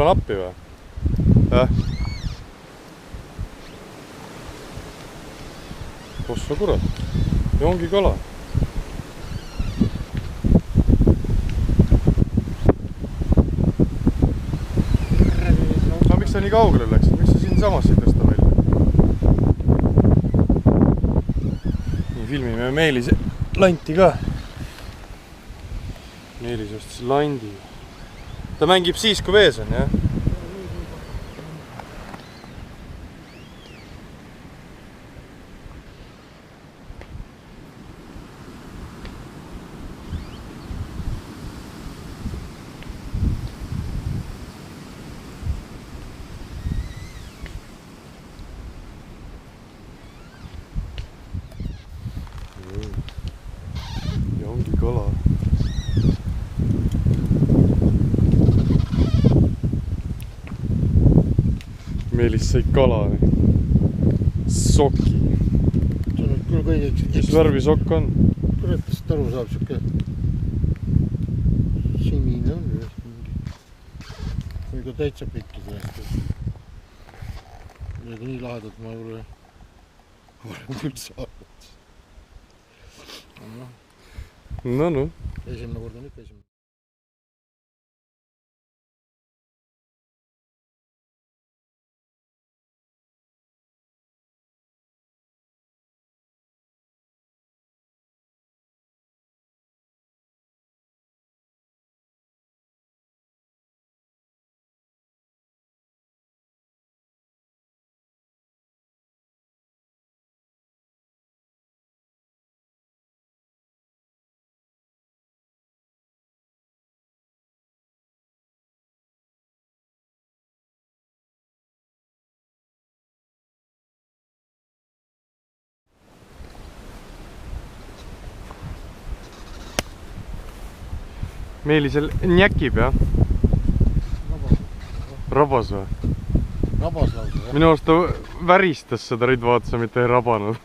tulen appi või? Kossa kurat. Ja ongi kala. No miks sa nii kaugele läksid? Miks sa siin samas ei tõsta välja? Nii filmime Meelise lanti ka. Meelis ostis landi. Ta mängib siis, kui vees on, jah? Ja ongi kala. Meelis sai kala. Soki. See on küll kõige Mis värvi sokk on? kuratast aru saab siuke sinine on mingi. Või ka täitsa pikki tõesti. Midagi nii lahedat ma ei ole üldse arvat. No. Esimene kord on ikka esimene. Meelisel njäkib, jah? Rabas või? Rabas lausa, jah. Minu arust ta väristas seda ridvaatsa, mitte ei rabanud.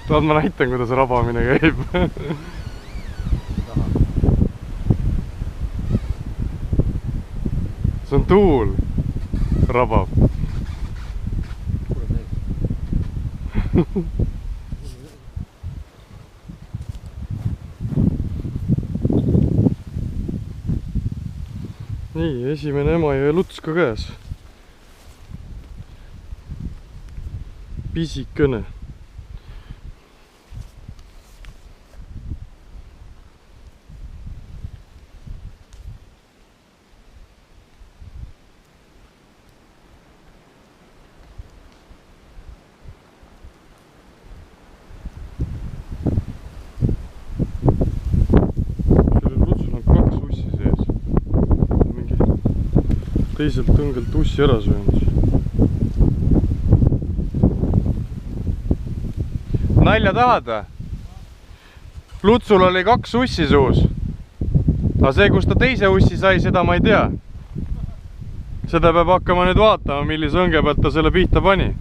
Tahad ma näitan, kuidas rabamine käib? See on tuul. Rabab. Nii, esimene Emajõe luts ka käes. Pisikene. Sellel lutsul on 2 ussi sees. Teiselt tõngelt ussi ära söönud. Nalja tahad või? Lutsul oli 2 ussi suus. Aga see, kus ta teise ussi sai, seda ma ei tea. Seda peab hakkama nüüd vaatama, millise õnge pealt ta selle pihta pani.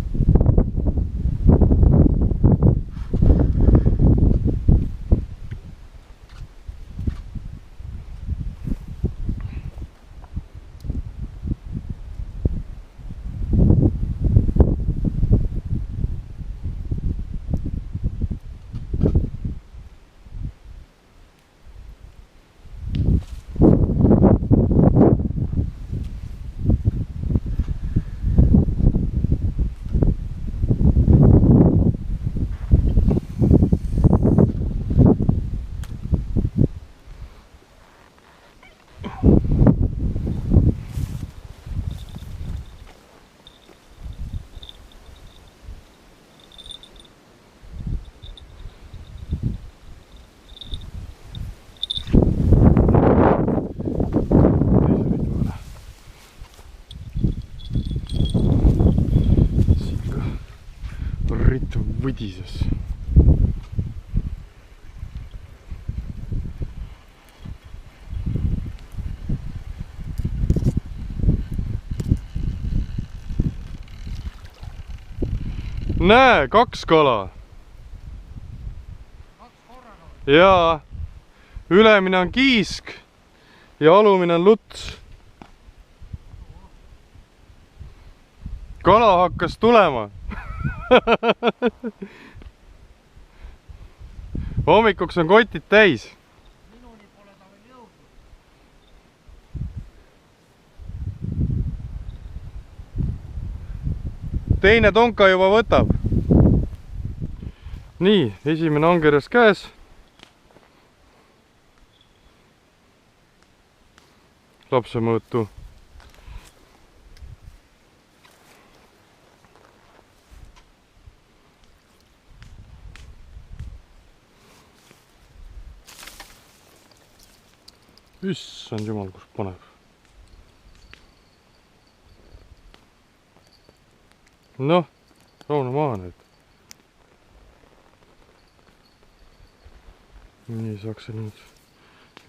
Võdises. Näe, 2 kala. Jaa. ülemine on kiisk ja alumine on luts. Kala hakkas tulema. Hommikuks on kotid täis. Minuni pole ta veel jõudnud. Teine tonka juba võtab. Nii, esimene angerjas käes. Lapsemõõtu. Issand jumal, kus paneb. Noh, raune maha nüüd. Nii saaks see nüüd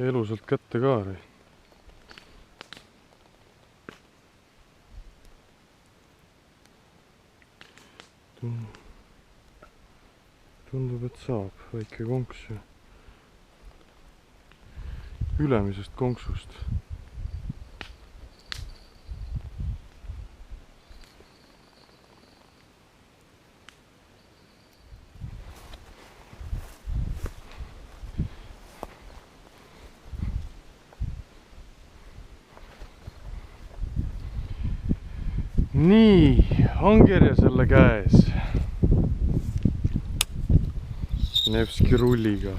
elusalt kätte ka. Tundub, et saab väike konks ülemisest konksust. Nii, angerjas jälle käes. Nevski rulliga.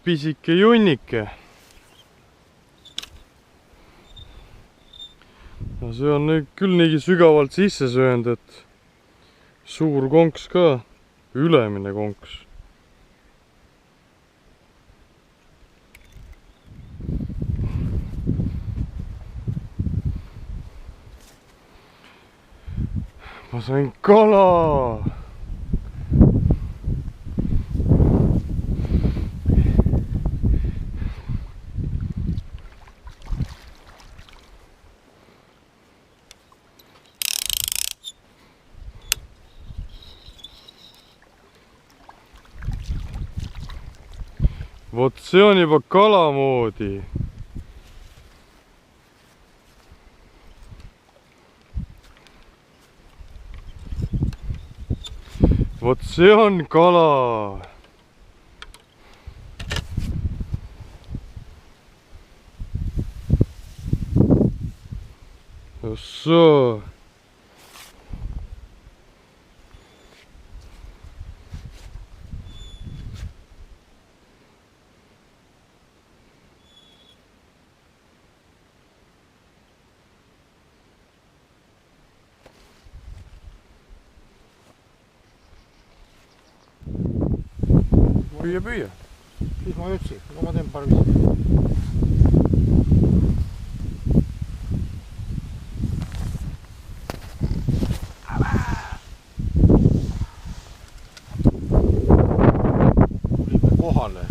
Pisike junnike. No see on nüüd küll nii sügavalt sisse söönud, et suur konks ka, ülemine konks. Ma sain kala! Vot see on juba kala moodi. Vot see on kala. Jossoo. Püüa. Siis ma ütlesin, aga ma teen paar viisi. Tulime kohale.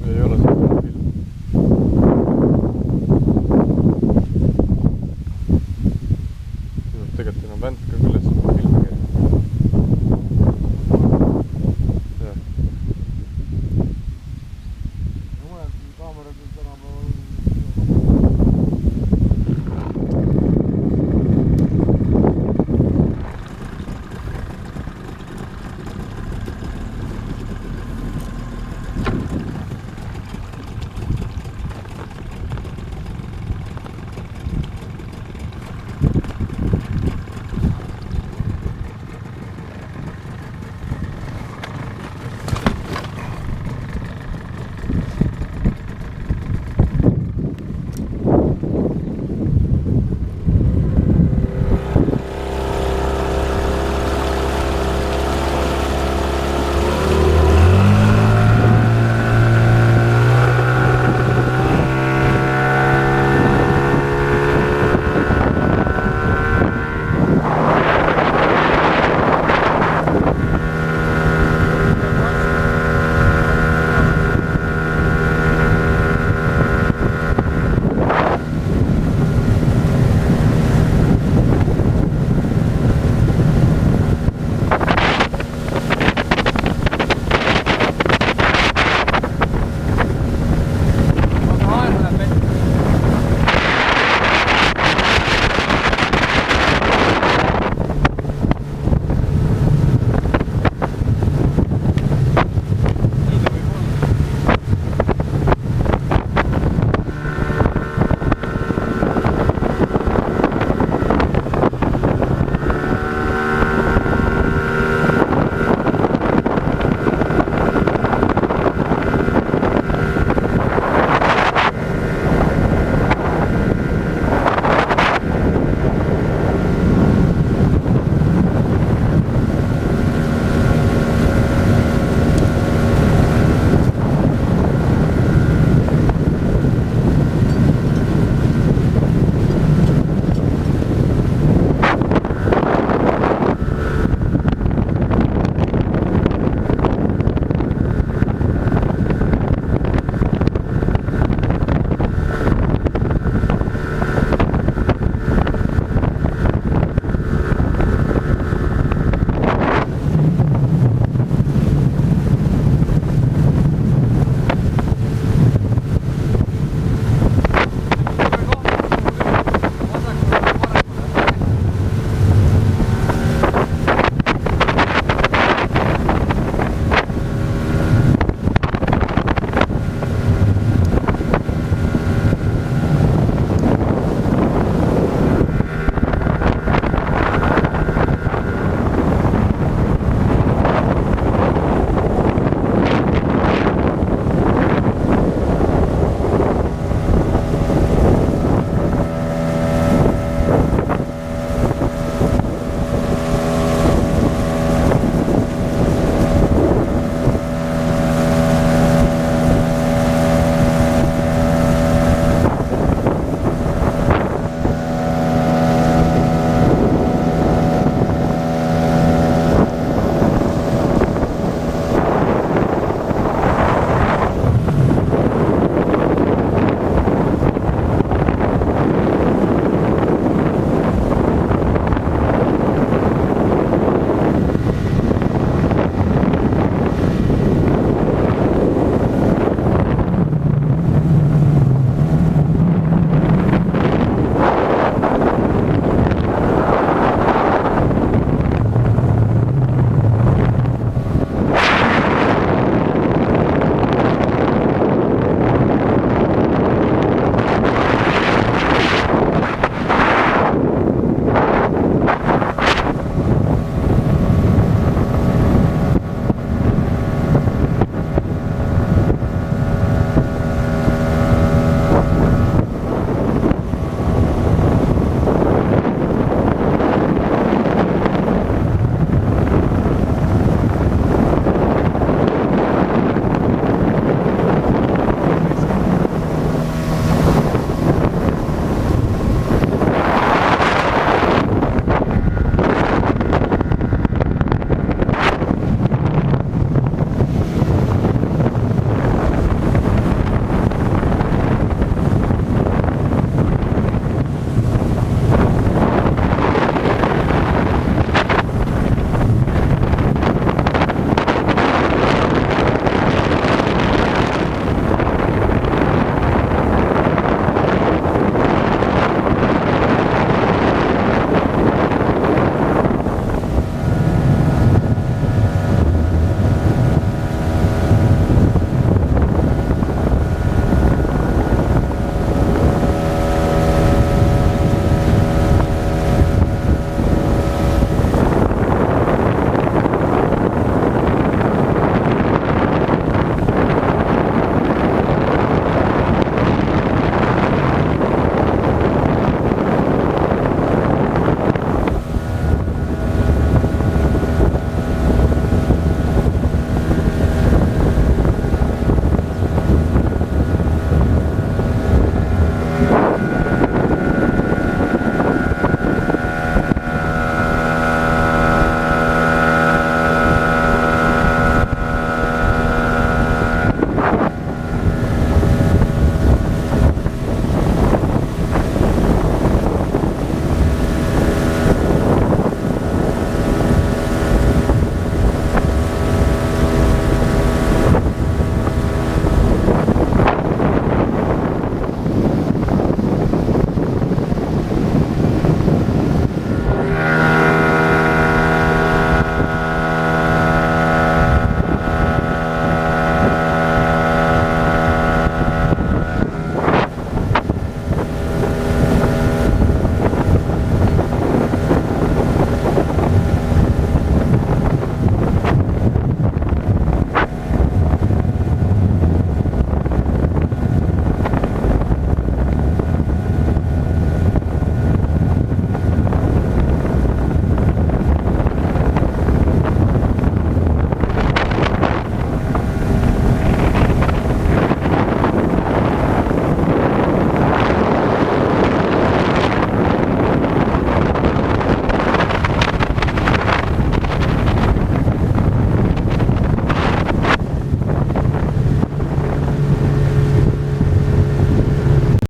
Ei ole seda film. Tegelikult enam vänt ka küll